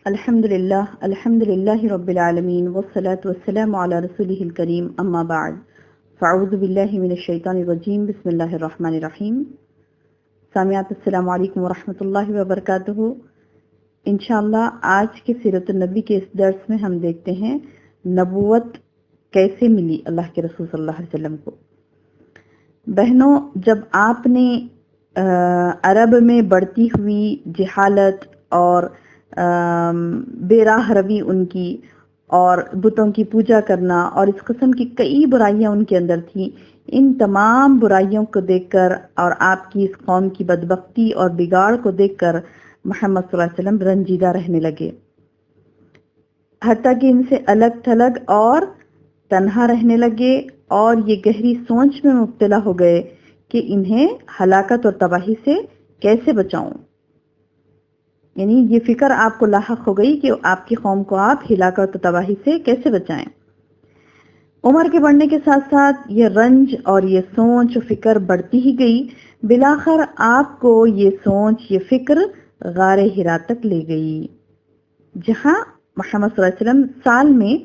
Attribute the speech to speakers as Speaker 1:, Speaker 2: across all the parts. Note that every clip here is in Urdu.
Speaker 1: الحمد للہ رب العالمین والصلاة والسلام علی رسولہ الکریم اما بعد فاعوذ باللہ من الشیطان الرجیم بسم اللہ الرحمن الرحیم. سامعات السلام علیکم ورحمۃ اللہ وبرکاتہ. انشاءاللہ آج کے سیرت النبی کے اس درس میں ہم دیکھتے ہیں نبوت کیسے ملی اللہ کے رسول صلی اللہ علیہ وسلم کو. بہنوں، جب آپ نے عرب میں بڑھتی ہوئی جہالت اور بے راہ روی ان کی اور بتوں کی پوجا کرنا اور اس قسم کی کئی برائیاں ان کے اندر تھیں، ان تمام برائیوں کو دیکھ کر اور آپ کی اس قوم کی بدبختی اور بگاڑ کو دیکھ کر محمد صلی اللہ علیہ وسلم رنجیدہ رہنے لگے، حتیٰ کہ ان سے الگ تھلگ اور تنہا رہنے لگے اور یہ گہری سوچ میں مبتلا ہو گئے کہ انہیں ہلاکت اور تباہی سے کیسے بچاؤں. یعنی یہ فکر آپ کو لاحق ہو گئی کہ آپ کی قوم کو آپ ہلاکت و تباہی سے کیسے بچائیں. عمر کے بڑھنے کے ساتھ ساتھ یہ رنج اور یہ سوچ و فکر بڑھتی ہی گئی. بلاخر آپ کو یہ سوچ، یہ فکر غار حرا تک لے گئی، جہاں محمد صلی اللہ علیہ وسلم سال میں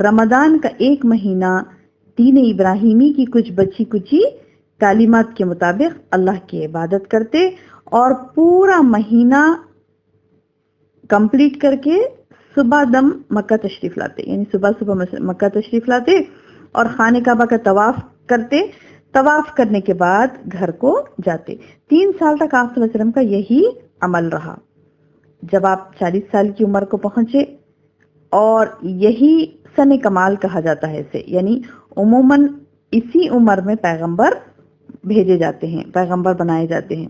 Speaker 1: رمضان کا ایک مہینہ دین ابراہیمی کی کچھ بچی کچی تعلیمات کے مطابق اللہ کی عبادت کرتے اور پورا مہینہ کمپلیٹ کر کے صبح دم مکہ تشریف لاتے، یعنی صبح مکہ تشریف لاتے اور خانہ کعبہ کا طواف کرتے. طواف کرنے کے بعد گھر کو جاتے. 3 سال تک آپ صلی اللہ علیہ وسلم کا یہی عمل رہا. جب آپ 40 سال کی عمر کو پہنچے، اور یہی سن کمال کہا جاتا ہے اسے، یعنی عموماً اسی عمر میں پیغمبر بھیجے جاتے ہیں، پیغمبر بنائے جاتے ہیں.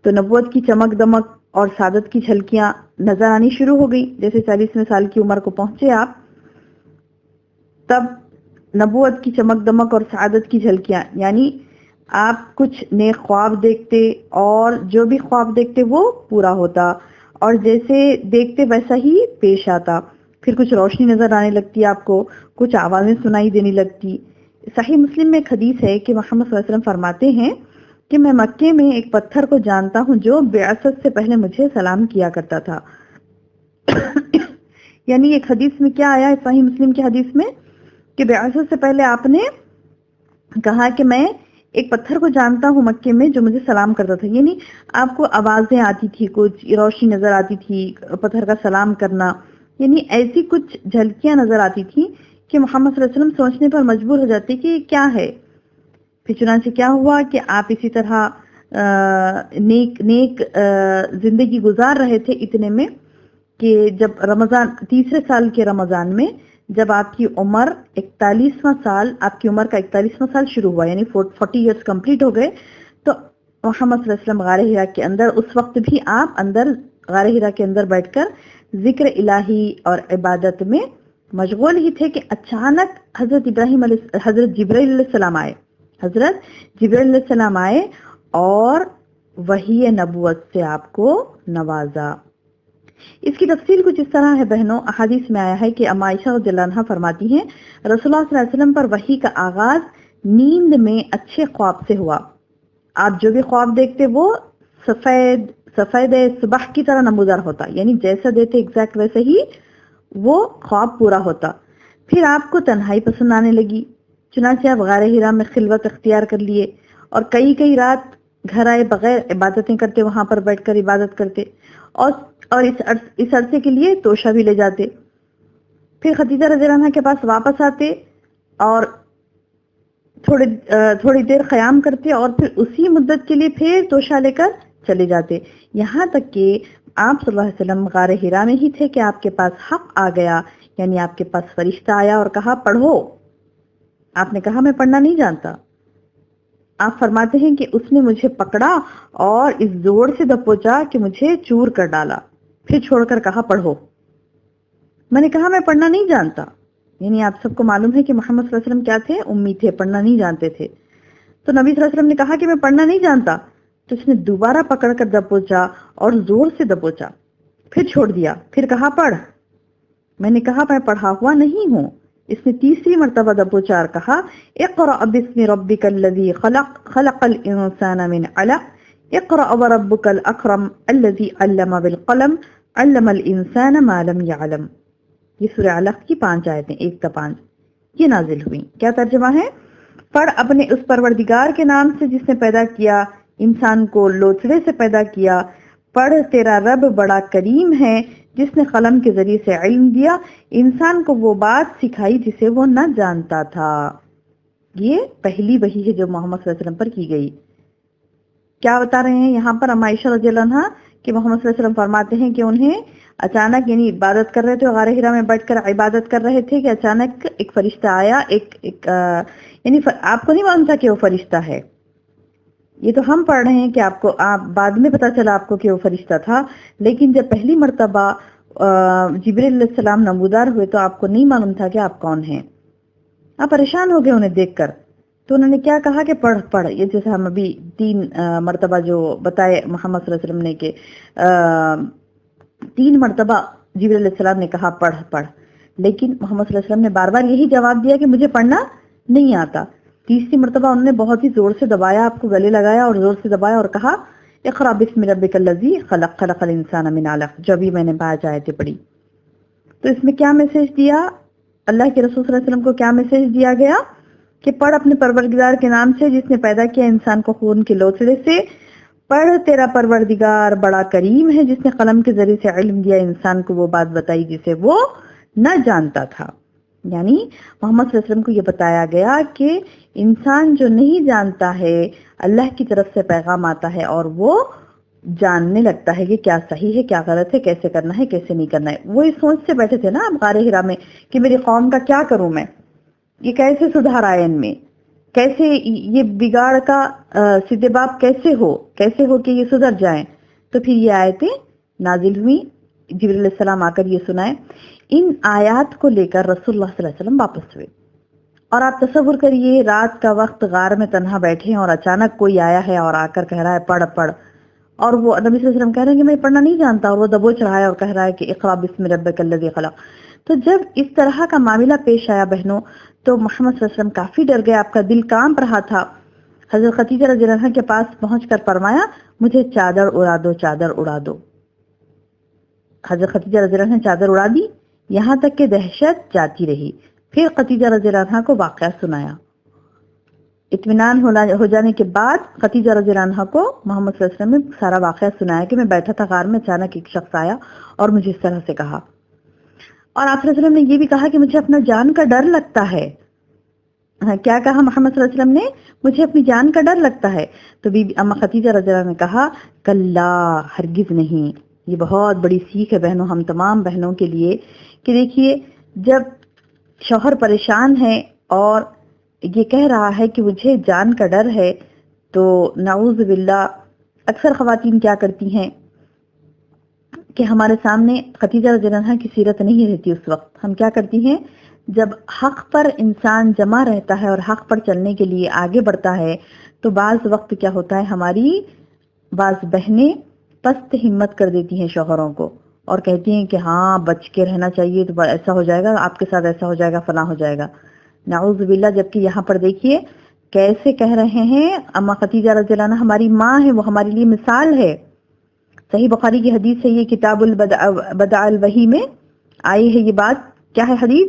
Speaker 1: تو نبوت کی چمک دمک اور سعادت کی جھلکیاں نظر آنی شروع ہو گئی. جیسے 40ویں سال کی عمر کو پہنچے آپ، تب نبوت کی چمک دمک اور سعادت کی جھلکیاں، یعنی آپ کچھ نیک خواب دیکھتے اور جو بھی خواب دیکھتے وہ پورا ہوتا اور جیسے دیکھتے ویسا ہی پیش آتا. پھر کچھ روشنی نظر آنے لگتی آپ کو، کچھ آوازیں سنائی دینے لگتی. صحیح مسلم میں ایک حدیث ہے کہ محمد صلی اللہ علیہ وسلم فرماتے ہیں کہ میں مکے میں ایک پتھر کو جانتا ہوں جو بعثت سے پہلے مجھے سلام کیا کرتا تھا. یعنی ایک حدیث میں کیا آیا ہے، صحیح مسلم کی حدیث میں، کہ بعثت سے پہلے آپ نے کہا کہ میں ایک پتھر کو جانتا ہوں مکے میں جو مجھے سلام کرتا تھا. یعنی آپ کو آوازیں آتی تھی، کچھ روشنی نظر آتی تھی، پتھر کا سلام کرنا، یعنی ایسی کچھ جھلکیاں نظر آتی تھی کہ محمد صلی اللہ علیہ وسلم سوچنے پر مجبور ہو جاتے کہ یہ کیا ہے. پھر چنانچہ کیا ہوا کہ آپ اسی طرح نیک زندگی گزار رہے تھے اتنے میں کہ جب رمضان، تیسرے سال کے رمضان میں جب آپ کی عمر 41واں سال، آپ کی عمر کا 41واں سال شروع ہوا، یعنی 40 ایئرس کمپلیٹ ہو گئے، تو محمد صلی اللہ علیہ وسلم غار حرا کے اندر، اس وقت بھی آپ اندر غار حرا کے اندر بیٹھ کر ذکر الہی اور عبادت میں مشغول ہی تھے کہ اچانک حضرت جبرائیل علیہ السلام آئے. حضرت جبرائیل علیہ السلام آئے اور وحی نبوت سے آپ کو نوازا. اس کی تفصیل کچھ اس طرح ہے بہنوں. احادیث میں آیا ہے کہ اما عائشہ رضی اللہ عنہا فرماتی ہیں رسول اللہ صلی اللہ علیہ وسلم پر وحی کا آغاز نیند میں اچھے خواب سے ہوا. آپ جو بھی خواب دیکھتے وہ سفید صبح کی طرح نمودار ہوتا، یعنی جیسا دیتے ایگزیکٹ ویسے ہی وہ خواب پورا ہوتا. پھر آپ کو تنہائی پسند آنے لگی، چنانچہ آپ غار حرا میں خلوت اختیار کر لیے اور کئی رات گھر آئے بغیر عبادتیں کرتے، وہاں پر بیٹھ کر عبادت کرتے اور اس عرصے کے لیے توشہ بھی لے جاتے. پھر خدیجہ رضی اللہ عنہا کے پاس واپس آتے اور تھوڑی دیر قیام کرتے اور پھر اسی مدت کے لیے پھر توشہ لے کر چلے جاتے، یہاں تک کہ آپ صلی اللہ علیہ وسلم غار حرا میں ہی تھے کہ آپ کے پاس حق آ گیا، یعنی آپ کے پاس فرشتہ آیا اور کہا پڑھو. آپ نے کہا میں پڑھنا نہیں جانتا. آپ فرماتے ہیں کہ اس نے مجھے پکڑا اور اس زور سے دبوچا کہ مجھے چور کر ڈالا، پھر چھوڑ کر کہا پڑھو. میں نے کہا میں پڑھنا نہیں جانتا. یعنی آپ سب کو معلوم ہے کہ محمد صلی اللہ علیہ وسلم کیا تھے، امی تھے، پڑھنا نہیں جانتے تھے. تو نبی صلی اللہ علیہ وسلم نے کہا کہ میں پڑھنا نہیں جانتا. تو اس نے دوبارہ پکڑ کر دبوچا اور زور سے دبوچا، پھر چھوڑ دیا، پھر کہا پڑھ. میں نے کہا میں پڑھا ہوا نہیں ہوں. اس نے تیسری مرتبہ دبوچا اور کہا اقرأ باسم ربک الذی خلق خلق الانسان من علق اقرأ وربک الاکرم الذی علم بالقلم علم الانسان ما لم يعلم، یہ سورہ علق کی 5 آیتیں 1 تا 5 یہ نازل ہوئی. کیا ترجمہ ہے؟ پڑھ اپنے اس پروردگار کے نام سے جس نے پیدا کیا انسان کو لوتھڑے سے پیدا کیا. پڑھ تیرا رب بڑا کریم ہے جس نے قلم کے ذریعے سے علم دیا انسان کو وہ بات سکھائی جسے وہ نہ جانتا تھا. یہ پہلی وحی ہے جو محمد صلی اللہ علیہ وسلم پر کی گئی. کیا بتا رہے ہیں یہاں پر عائشہ رضی اللہ عنہا کہ محمد صلی اللہ علیہ وسلم فرماتے ہیں کہ انہیں اچانک یعنی عبادت کر رہے تھے غار حرا میں بیٹھ کر عبادت کر رہے تھے کہ اچانک ایک فرشتہ آیا. یعنی آپ کو نہیں معلوم تھا کہ وہ فرشتہ ہے. یہ تو ہم پڑھ رہے ہیں کہ آپ بعد میں پتا چلا آپ کو کہ وہ فرشتہ تھا، لیکن جب پہلی مرتبہ جبریل علیہ السلام نمودار ہوئے تو آپ کو نہیں معلوم تھا کہ آپ کون ہیں. آپ پریشان ہو گئے انہیں دیکھ کر. تو انہوں نے کیا کہا کہ پڑھ. یہ جیسے ہم ابھی 3 مرتبہ جو بتائے محمد صلی اللہ علیہ وسلم نے کہ 3 مرتبہ جبریل علیہ السلام نے کہا پڑھ، لیکن محمد صلی اللہ علیہ وسلم نے بار بار یہی جواب دیا کہ مجھے پڑھنا نہیں آتا. تیسری مرتبہ انہوں نے بہت ہی زور سے دبایا، آپ کو گلے لگایا اور زور سے دبایا اور کہا اقرأ بسم ربک الذی خلق خلق الانسان من علق. جو بھی میں نے 5 آیتیں پڑھی. تو اس میں کیا میسج دیا؟ اللہ کے رسول صلی اللہ علیہ وسلم کو کیا میسج دیا گیا کہ پڑھ اپنے پروردگار کے نام سے جس نے پیدا کیا انسان کو خون کے لوتھڑے سے. پڑھ تیرا پروردگار بڑا کریم ہے جس نے قلم کے ذریعے سے علم دیا انسان کو وہ بات بتائی جسے وہ نہ جانتا تھا. یعنی محمد صلی اللہ علیہ وسلم کو یہ بتایا گیا کہ انسان جو نہیں جانتا ہے اللہ کی طرف سے پیغام آتا ہے اور وہ جاننے لگتا ہے کہ کیا صحیح ہے کیا غلط ہے، کیسے کرنا ہے کیسے نہیں کرنا ہے. وہ اس سوچ سے بیٹھے تھے نا اب غار حرا میں کہ میری قوم کا کیا کروں میں، یہ کیسے سدھار آئے ان میں، کیسے یہ بگاڑ کا سیدھے باب کیسے ہو کہ یہ سدھر جائیں. تو پھر یہ آیتیں نازل ہوئی. جبریل علیہ السلام آ کر یہ سنائے. ان آیات کو لے کر رسول اللہ صلی اللہ علیہ وسلم واپس ہوئے. اور آپ تصور کریے رات کا وقت غار میں تنہا بیٹھے ہیں اور اچانک کوئی آیا ہے اور آ کر کہہ رہا ہے پڑھ. اور وہ نبی صلی اللہ علیہ وسلم کہہ رہے ہیں کہ میں پڑھنا نہیں جانتا اور وہ دبوچ رہا ہے اور کہہ رہا ہے کہ اقرأ بسم ربک الذی خلق. تو جب اس طرح کا معاملہ پیش آیا بہنوں تو محمد صلی اللہ علیہ وسلم کافی ڈر گئے. آپ کا دل کانپ رہا تھا. حضرت خدیجہ رضی اللہ عنہا کے پاس پہنچ کر فرمایا مجھے چادر اڑا دو. حضرت خدیجہ رضی اللہ عنہا نے چادر اڑا دی یہاں تک کہ دہشت جاتی رہی. پھر خدیجہ رضی اللہ عنہا کو واقعہ سنایا. اطمینان ہو جانے کے بعد خدیجہ رضی اللہ عنہا کو محمد صلی اللہ علیہ وسلم نے سارا واقعہ سنایا کہ میں بیٹھا تھا غار میں اچانک ایک شخص آیا اور مجھے اس طرح سے کہا. اور آپ صلی اللہ علیہ وسلم نے یہ بھی کہا کہ مجھے اپنا جان کا ڈر لگتا ہے. کیا کہا محمد صلی اللہ علیہ وسلم نے؟ مجھے اپنی جان کا ڈر لگتا ہے. تو بی بی اما خدیجہ رضی اللہ عنہا نے کہا کلا ہرگز نہیں. یہ بہت بڑی سیکھ ہے بہنوں ہم تمام بہنوں کے لیے کہ دیکھیے جب شوہر پریشان ہے اور یہ کہہ رہا ہے کہ مجھے جان کا ڈر ہے تو نعوذ باللہ اکثر خواتین کیا کرتی ہیں کہ ہمارے سامنے خدیجہ رضی اللہ عنہا کی سیرت نہیں رہتی. اس وقت ہم کیا کرتی ہیں جب حق پر انسان جمع رہتا ہے اور حق پر چلنے کے لیے آگے بڑھتا ہے تو بعض وقت کیا ہوتا ہے ہماری بعض بہنیں پست ہمت کر دیتی ہیں شوہروں کو اور کہتی ہیں کہ ہاں بچ کے رہنا چاہیے تو ایسا ہو جائے گا آپ کے ساتھ ایسا ہو جائے گا فلاں ہو جائے گا. نعوذ باللہ. جبکہ یہاں پر دیکھیے کیسے کہہ رہے ہیں اما خدیجہ رضی اللہ عنہا ہماری ماں ہے وہ ہمارے لیے مثال ہے. صحیح بخاری کی حدیث ہے یہ کتاب بدع الوحی میں آئی ہے یہ بات. کیا ہے حدیث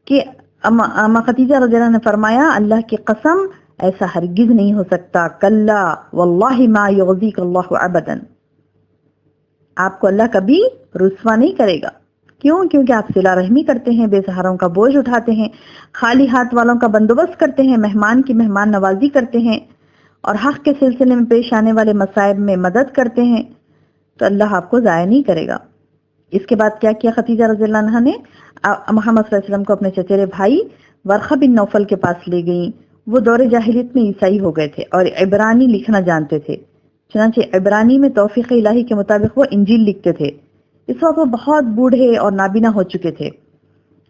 Speaker 1: کہ اما خدیجہ رضی اللہ عنہا نے فرمایا اللہ کی قسم ایسا ہرگز نہیں ہو سکتا. کلا واللہ ما یغزیک اللہ ابدا. آپ کو اللہ کبھی رسوا نہیں کرے گا. کیوں؟ کیونکہ آپ صلہ رحمی کرتے ہیں، بے سہاروں کا بوجھ اٹھاتے ہیں، خالی ہاتھ والوں کا بندوبست کرتے ہیں، مہمان کی مہمان نوازی کرتے ہیں اور حق کے سلسلے میں پیش آنے والے مصائب میں مدد کرتے ہیں تو اللہ آپ کو ضائع نہیں کرے گا. اس کے بعد کیا کیا خدیجہ رضی اللہ عنہا نے؟ محمد صلی اللہ علیہ وسلم کو اپنے چچیرے بھائی ورقہ بن نوفل کے پاس لے گئیں. وہ دور جاہلیت میں عیسائی ہو گئے تھے اور عبرانی لکھنا جانتے تھے. چنانچہ عبرانی میں توفیق الہی کے مطابق وہ انجیل لکھتے تھے. اس وقت وہ بہت بوڑھے اور نابینا ہو چکے تھے.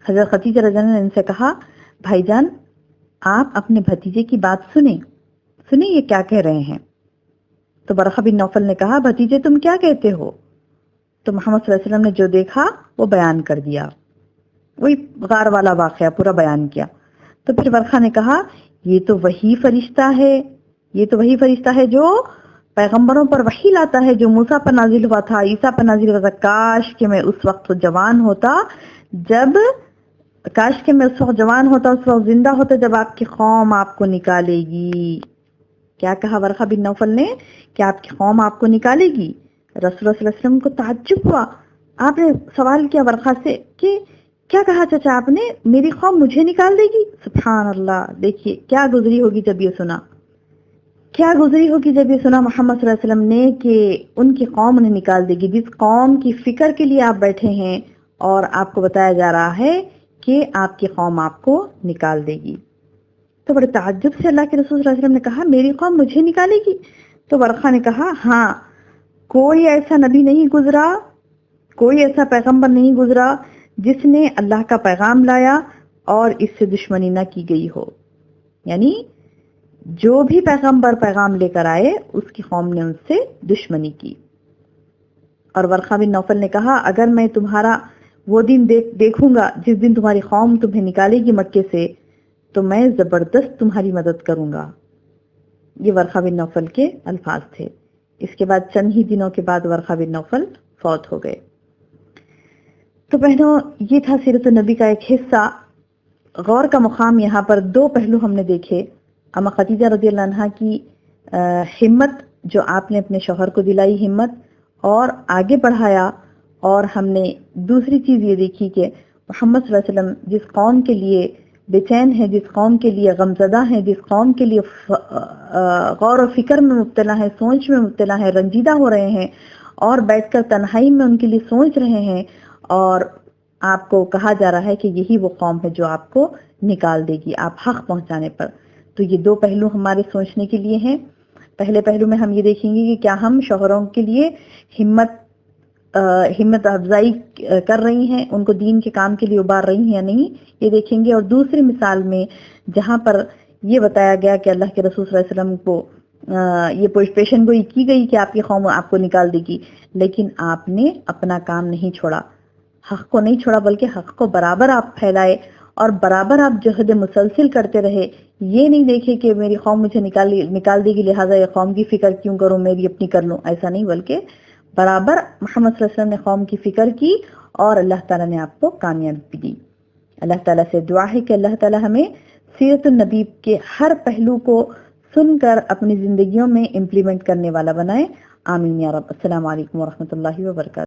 Speaker 1: حضرت خدیجہ رضی اللہ عنہا نے ان سے کہا بھائی جان آپ اپنے بھتیجے کی بات سنیں یہ کیا کہہ رہے ہیں. تو ورقہ بن نوفل نے کہا بھتیجے تم کیا کہتے ہو؟ تو محمد صلی اللہ علیہ وسلم نے جو دیکھا وہ بیان کر دیا. وہی غار والا واقعہ پورا بیان کیا. تو پھر ورقہ نے کہا یہ تو وہی فرشتہ ہے جو پیغمبروں پر وحی لاتا ہے جو موسیٰ پر نازل ہوا تھا، عیسیٰ پر نازل ہوا تھا، کاش کہ میں اس وقت جوان ہوتا، اس وقت زندہ ہوتا جب آپ کی قوم آپ کو نکالے گی۔ کیا کہا ورقہ بن نوفل نے کہ آپ کی قوم آپ کو نکالے گی؟ رسول اللہ صلی اللہ علیہ وسلم کو تعجب ہوا۔ آپ نے سوال کیا ورقہ سے کہ کیا کہا چچا آپ نے؟ میری قوم مجھے نکال دے گی؟ سبحان اللہ، دیکھیے کیا گزری ہوگی جب یہ سنا، محمد صلی اللہ علیہ وسلم نے کہ ان کی قوم انہیں نکال دے گی، جس قوم کی فکر کے لیے آپ بیٹھے ہیں اور آپ کو بتایا جا رہا ہے کہ آپ کی قوم آپ کو نکال دے گی۔ تو بڑے تعجب سے اللہ کے رسول صلی اللہ علیہ وسلم نے کہا میری قوم مجھے نکالے گی؟ تو ورقہ نے کہا ہاں، کوئی ایسا نبی نہیں گزرا، کوئی ایسا پیغمبر نہیں گزرا جس نے اللہ کا پیغام لایا اور اس سے دشمنی نہ کی گئی ہو، یعنی جو بھی پیغمبر پیغام لے کر آئے اس کی قوم نے ان سے دشمنی کی۔ اور ورقہ بن نوفل نے کہا اگر میں تمہارا وہ دن دیکھوں گا جس دن تمہاری قوم تمہیں نکالے گی مکے سے تو میں زبردست تمہاری مدد کروں گا۔ یہ ورقہ بن نوفل کے الفاظ تھے۔ اس کے بعد چند ہی دنوں کے بعد ورقہ بن نوفل فوت ہو گئے۔ تو بہنوں، یہ تھا سیرت النبی کا ایک حصہ۔ غور کا مقام یہاں پر دو پہلو ہم نے دیکھے، اما خدیجہ رضی اللہ عنہا کی ہمت جو آپ نے اپنے شوہر کو دلائی ہمت اور آگے بڑھایا، اور ہم نے دوسری چیز یہ دیکھی کہ محمد صلی اللہ علیہ وسلم جس قوم کے لیے بے چین ہے، جس قوم کے لیے غمزدہ ہیں، جس قوم کے لیے غور و فکر میں مبتلا ہے، سوچ میں مبتلا ہے، رنجیدہ ہو رہے ہیں اور بیٹھ کر تنہائی میں ان کے لیے سوچ رہے ہیں، اور آپ کو کہا جا رہا ہے کہ یہی وہ قوم ہے جو آپ کو نکال دے گی آپ حق پہنچانے پر۔ تو یہ دو پہلو ہمارے سوچنے کے لیے ہیں۔ پہلے پہلو میں ہم یہ دیکھیں گے کہ کیا ہم شوہروں کے لیے ہمت افزائی کر رہی ہیں، ان کو دین کے کام کے لیے ابار رہی ہیں یا نہیں، یہ دیکھیں گے۔ اور دوسری مثال میں جہاں پر یہ بتایا گیا کہ اللہ کے رسول صلی اللہ علیہ وسلم کو یہ پیشن گوئی کی گئی کہ آپ کی قوم آپ کو نکال دے گی، لیکن آپ نے اپنا کام نہیں چھوڑا، حق کو نہیں چھوڑا، بلکہ حق کو برابر آپ پھیلائے اور برابر آپ جہد مسلسل کرتے رہے۔ یہ نہیں دیکھے کہ میری قوم مجھے نکال دے گی لہٰذا یہ قوم کی فکر کیوں کروں، میری اپنی کر لوں، ایسا نہیں، بلکہ برابر محمد صلی اللہ علیہ وسلم نے قوم کی فکر کی اور اللہ تعالیٰ نے آپ کو کامیابی دی۔ اللہ تعالیٰ سے دعا ہے کہ اللہ تعالیٰ ہمیں سیرت النبی کے ہر پہلو کو سن کر اپنی زندگیوں میں امپلیمنٹ کرنے والا بنائے۔ آمین یا رب۔ السلام علیکم ورحمۃ اللہ وبرکاتہ۔